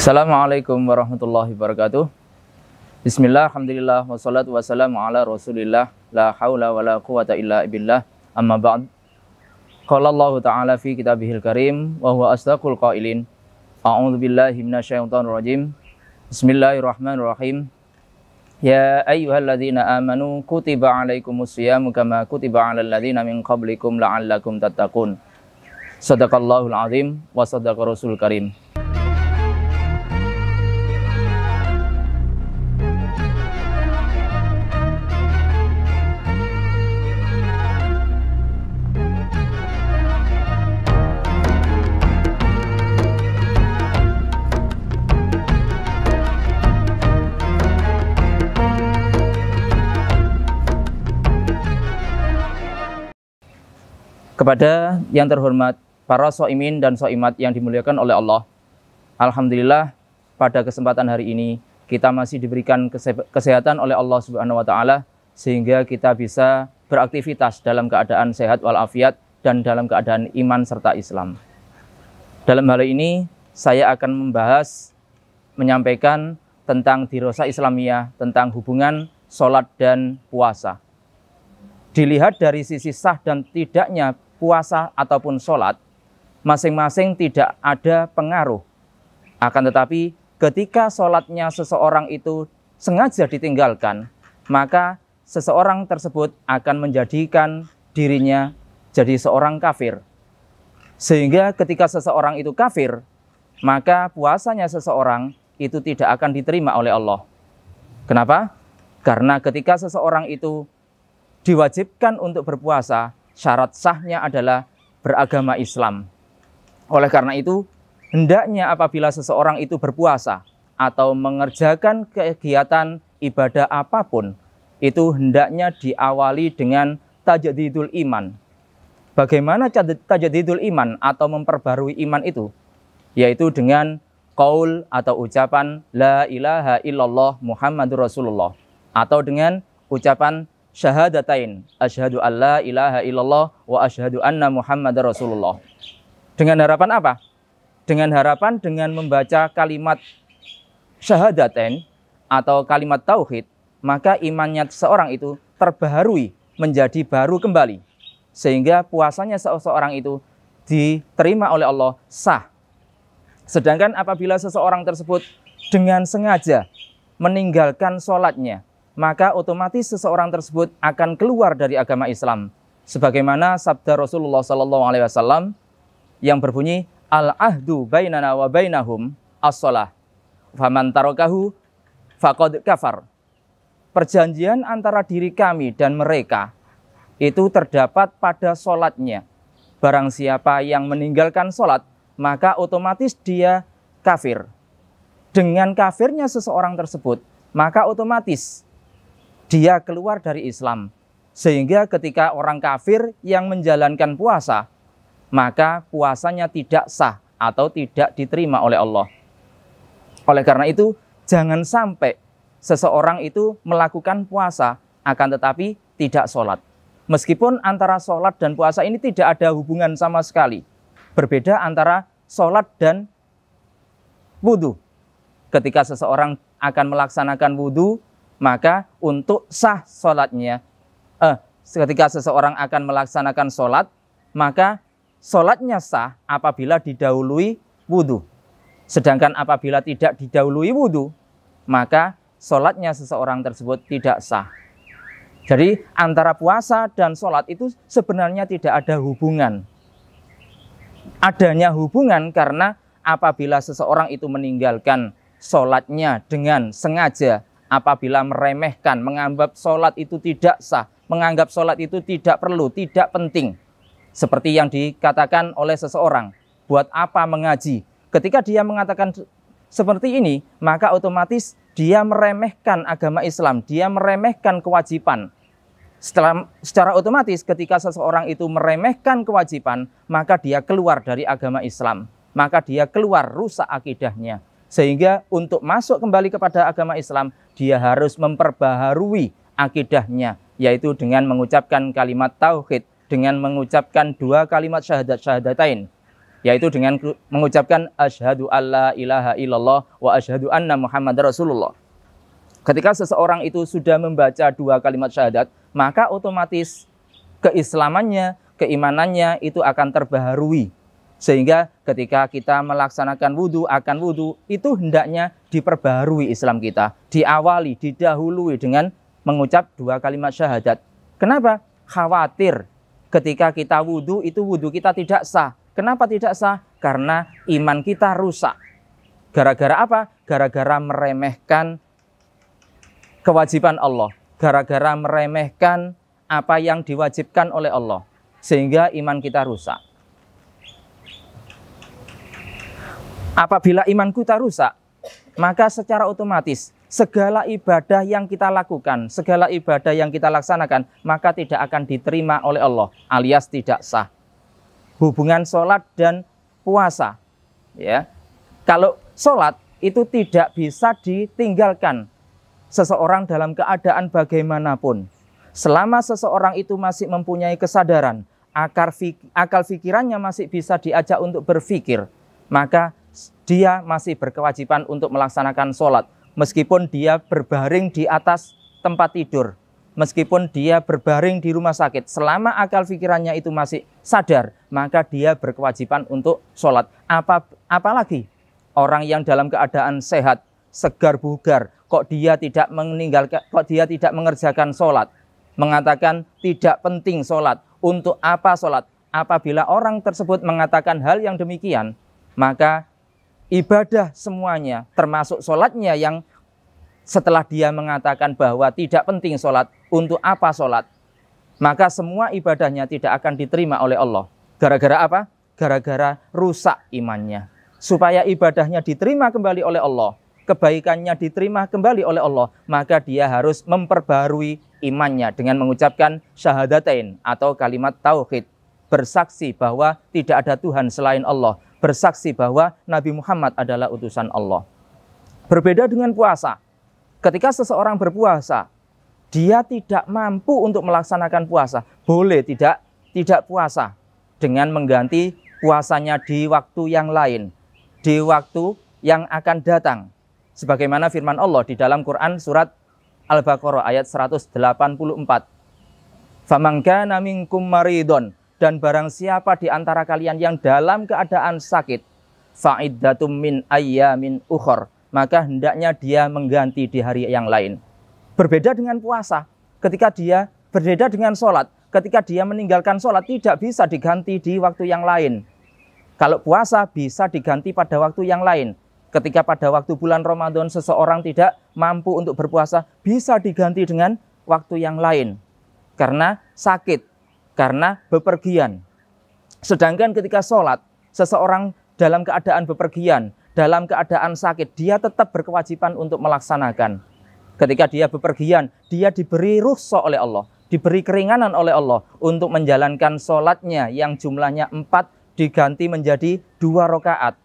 Assalamualaikum warahmatullahi wabarakatuh. Bismillah, alhamdulillah, wassalatu wassalamu ala rasulillah, la hawla wa la quwata illa billah, amma ba'd. Qala Allah ta'ala fi kitabihil karim, wa huwa asdaqul qailin. A'udzu billahi minasyaitonir rajim. Bismillahirrahmanirrahim. Ya ayyuhalladzina amanu kutiba alaikumus syiyamu kama kutiba alal ladzina min qablikum la'allakum tattaqun. Shadaqallahul azim wa shadaqa rasul karim. Kepada yang terhormat para shoimin dan shoimat yang dimuliakan oleh Allah, alhamdulillah pada kesempatan hari ini kita masih diberikan kesehatan oleh Allah Subhanahu wa taala sehingga kita bisa beraktivitas dalam keadaan sehat walafiat dan dalam keadaan iman serta Islam. Dalam hal ini saya akan menyampaikan tentang dirasa Islamiyah, tentang hubungan sholat dan puasa. Dilihat dari sisi sah dan tidaknya puasa ataupun sholat, masing-masing tidak ada pengaruh. Akan tetapi ketika sholatnya seseorang itu sengaja ditinggalkan, maka seseorang tersebut akan menjadikan dirinya jadi seorang kafir. Sehingga ketika seseorang itu kafir, maka puasanya seseorang itu tidak akan diterima oleh Allah. Kenapa? Karena ketika seseorang itu diwajibkan untuk berpuasa, syarat sahnya adalah beragama Islam. Oleh karena itu, hendaknya apabila seseorang itu berpuasa atau mengerjakan kegiatan ibadah apapun, itu hendaknya diawali dengan tajdidul iman. Bagaimana tajdidul iman atau memperbarui iman itu? Yaitu dengan qaul atau ucapan la ilaha illallah Muhammadur Rasulullah, atau dengan ucapan syahadatain, asyhadu alla ilaha illallah wa asyhadu anna Muhammadar Rasulullah. Dengan harapan apa? Dengan harapan dengan membaca kalimat syahadatain atau kalimat tauhid, maka imannya seorang itu terbaharui, menjadi baru kembali. Sehingga puasanya seseorang itu diterima oleh Allah, sah. Sedangkan apabila seseorang tersebut dengan sengaja meninggalkan sholatnya, maka otomatis seseorang tersebut akan keluar dari agama Islam. Sebagaimana sabda Rasulullah SAW yang berbunyi, al-ahdu bainana wa bainahum as-shalah, faman tarakahu faqad kafar. Perjanjian antara diri kami dan mereka itu terdapat pada sholatnya. Barang siapa yang meninggalkan sholat, maka otomatis dia kafir. Dengan kafirnya seseorang tersebut, maka otomatis dia keluar dari Islam. Sehingga ketika orang kafir yang menjalankan puasa, maka puasanya tidak sah atau tidak diterima oleh Allah. Oleh karena itu, jangan sampai seseorang itu melakukan puasa akan tetapi tidak sholat. Meskipun antara sholat dan puasa ini tidak ada hubungan sama sekali. Berbeda antara sholat dan wudhu. Ketika seseorang akan melaksanakan wudhu, maka untuk sah sholatnya, ketika seseorang akan melaksanakan sholat, maka sholatnya sah apabila didahului wudhu. Sedangkan apabila tidak didahului wudhu, maka sholatnya seseorang tersebut tidak sah. Jadi antara puasa dan sholat itu sebenarnya tidak ada hubungan. Adanya hubungan karena apabila seseorang itu meninggalkan sholatnya dengan sengaja, apabila meremehkan, menganggap sholat itu tidak sah, menganggap sholat itu tidak perlu, tidak penting. Seperti yang dikatakan oleh seseorang, buat apa mengaji? Ketika dia mengatakan seperti ini, maka otomatis dia meremehkan agama Islam, dia meremehkan kewajiban. Secara otomatis ketika seseorang itu meremehkan kewajiban, maka dia keluar dari agama Islam. Maka dia keluar, rusak akidahnya. Sehingga untuk masuk kembali kepada agama Islam, dia harus memperbaharui akidahnya, yaitu dengan mengucapkan kalimat tauhid, dengan mengucapkan dua kalimat syahadatain. yaitu dengan mengucapkan asyhadu alla ilaha illallah wa asyhadu anna muhammadar rasulullah. Ketika seseorang itu sudah membaca 2 kalimat syahadat, maka otomatis keislamannya, keimanannya itu akan terbaharui. Sehingga ketika kita melaksanakan wudhu, akan wudhu, itu hendaknya diperbaharui Islam kita. Diawali, didahului dengan mengucap 2 kalimat syahadat. Kenapa? Khawatir ketika kita wudhu, itu wudhu kita tidak sah. Kenapa tidak sah? Karena iman kita rusak. Gara-gara apa? Gara-gara meremehkan kewajiban Allah. Gara-gara meremehkan apa yang diwajibkan oleh Allah. Sehingga iman kita rusak. Apabila iman kita rusak, maka secara otomatis segala ibadah yang kita lakukan, segala ibadah yang kita laksanakan, maka tidak akan diterima oleh Allah, alias tidak sah. Hubungan sholat dan puasa, ya. Kalau sholat itu tidak bisa ditinggalkan seseorang dalam keadaan bagaimanapun. Selama seseorang itu masih mempunyai kesadaran, akal pikirannya masih bisa diajak untuk berpikir, maka dia masih berkewajiban untuk melaksanakan sholat. Meskipun dia berbaring di atas tempat tidur, meskipun dia berbaring di rumah sakit, selama akal pikirannya itu masih sadar, maka dia berkewajiban untuk sholat. Apalagi orang yang dalam keadaan sehat, segar bugar, kok dia tidak mengerjakan sholat, mengatakan tidak penting sholat. Untuk apa sholat? Apabila orang tersebut mengatakan hal yang demikian, maka ibadah semuanya, termasuk sholatnya yang setelah dia mengatakan bahwa tidak penting sholat, untuk apa sholat? Maka semua ibadahnya tidak akan diterima oleh Allah. Gara-gara apa? Gara-gara rusak imannya. Supaya ibadahnya diterima kembali oleh Allah, kebaikannya diterima kembali oleh Allah, maka dia harus memperbarui imannya dengan mengucapkan syahadatain atau kalimat tauhid. Bersaksi bahwa tidak ada Tuhan selain Allah. Bersaksi bahwa Nabi Muhammad adalah utusan Allah. Berbeda dengan puasa. Ketika seseorang berpuasa, dia tidak mampu untuk melaksanakan puasa. Boleh tidak puasa dengan mengganti puasanya di waktu yang lain, di waktu yang akan datang. Sebagaimana firman Allah di dalam Quran surat Al-Baqarah ayat 184. Faman kana minkum maridun, dan barang siapa di antara kalian yang dalam keadaan sakit, fa'iddatum min ayyamin ukhor, maka hendaknya dia mengganti di hari yang lain. Berbeda dengan puasa, ketika dia berbeda dengan sholat, ketika dia meninggalkan sholat tidak bisa diganti di waktu yang lain. Kalau puasa bisa diganti pada waktu yang lain. Ketika pada waktu bulan Ramadan seseorang tidak mampu untuk berpuasa, bisa diganti dengan waktu yang lain. Karena sakit, karena bepergian. Sedangkan ketika sholat, seseorang dalam keadaan bepergian, dalam keadaan sakit, dia tetap berkewajiban untuk melaksanakan. Ketika dia bepergian, dia diberi rukhsah oleh Allah, diberi keringanan oleh Allah untuk menjalankan sholatnya yang jumlahnya 4 diganti menjadi 2 rakaat.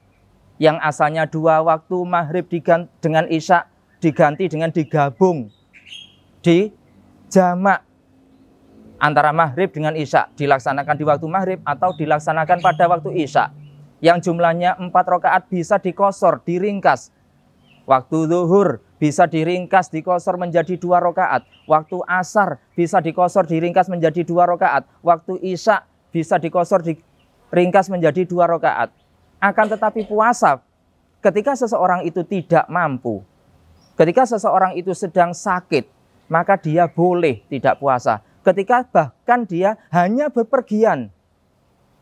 Yang asalnya 2 waktu maghrib dengan isya diganti dengan digabung, di jamak antara maghrib dengan isya, dilaksanakan di waktu maghrib atau dilaksanakan pada waktu isya. Yang jumlahnya 4 rakaat bisa dikosor, diringkas. Waktu zuhur bisa diringkas, dikosor menjadi 2 rakaat. Waktu asar bisa dikosor, diringkas menjadi 2 rakaat. Waktu isya bisa dikosor, diringkas menjadi 2 rakaat. Akan tetapi puasa, ketika seseorang itu tidak mampu, ketika seseorang itu sedang sakit, maka dia boleh tidak puasa. Ketika bahkan dia hanya bepergian,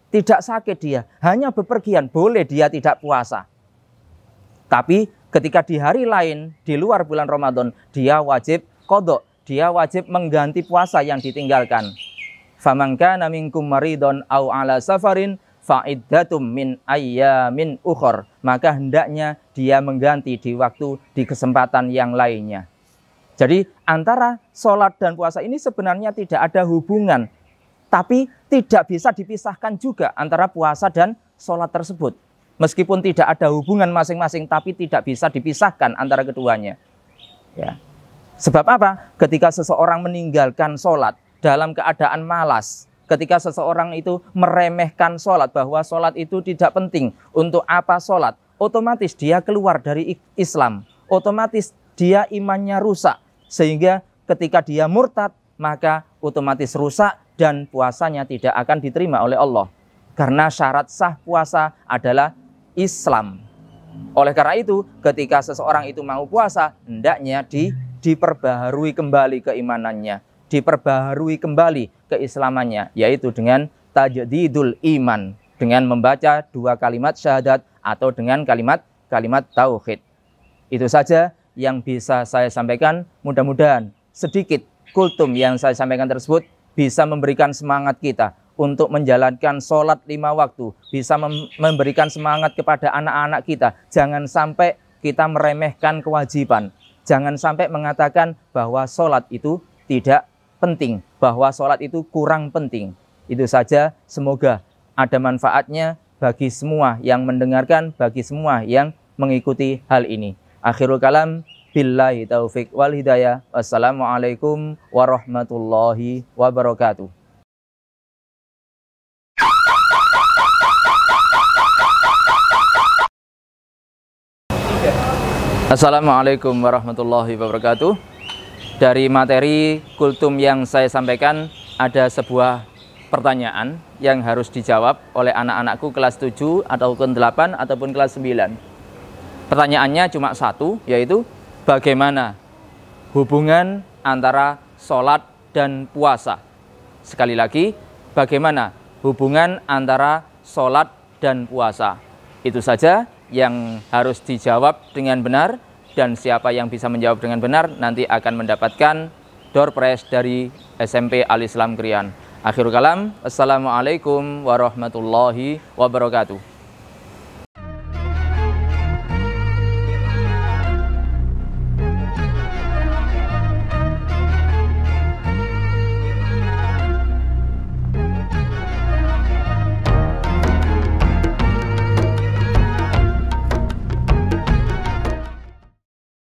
tidak sakit dia, hanya bepergian, boleh dia tidak puasa. Tapi ketika di hari lain, di luar bulan Ramadan, dia wajib qadha, dia wajib mengganti puasa yang ditinggalkan. Faman kana minkum maridun aw ala safarin fa'iddatum min ayyamin ukhor, maka hendaknya dia mengganti di kesempatan yang lainnya. Jadi antara sholat dan puasa ini sebenarnya tidak ada hubungan, tapi tidak bisa dipisahkan juga antara puasa dan sholat tersebut. Meskipun tidak ada hubungan masing-masing, tapi tidak bisa dipisahkan antara keduanya. Ya. Sebab apa? Ketika seseorang meninggalkan sholat dalam keadaan malas, ketika seseorang itu meremehkan sholat, bahwa sholat itu tidak penting, untuk apa sholat, otomatis dia keluar dari Islam, otomatis dia imannya rusak, sehingga ketika dia murtad, maka otomatis rusak dan puasanya tidak akan diterima oleh Allah. Karena syarat sah puasa adalah Islam. Oleh karena itu, ketika seseorang itu mau puasa, hendaknya diperbaharui kembali keimanannya, diperbaharui kembali keislamannya, yaitu dengan tajdidul iman, dengan membaca 2 kalimat syahadat atau dengan kalimat tauhid. Itu saja yang bisa saya sampaikan. Mudah-mudahan sedikit kultum yang saya sampaikan tersebut bisa memberikan semangat kita untuk menjalankan sholat 5 waktu, bisa memberikan semangat kepada anak-anak kita. Jangan sampai kita meremehkan kewajiban, jangan sampai mengatakan bahwa sholat itu tidak penting, bahwa sholat itu kurang penting. Itu saja, semoga ada manfaatnya bagi semua yang mendengarkan, bagi semua yang mengikuti hal ini. Akhirul kalam, billahi taufik wal hidayah. Wassalamualaikum warahmatullahi wabarakatuh. Assalamualaikum warahmatullahi wabarakatuh. Dari materi kultum yang saya sampaikan, ada sebuah pertanyaan yang harus dijawab oleh anak-anakku kelas 7 ataupun 8 ataupun kelas 9. Pertanyaannya cuma satu, yaitu bagaimana hubungan antara sholat dan puasa. Sekali lagi, bagaimana hubungan antara sholat dan puasa. Itu saja yang harus dijawab dengan benar, dan siapa yang bisa menjawab dengan benar nanti akan mendapatkan door prize dari SMP Al Islam Krian. Akhirul kalam, assalamualaikum warahmatullahi wabarakatuh.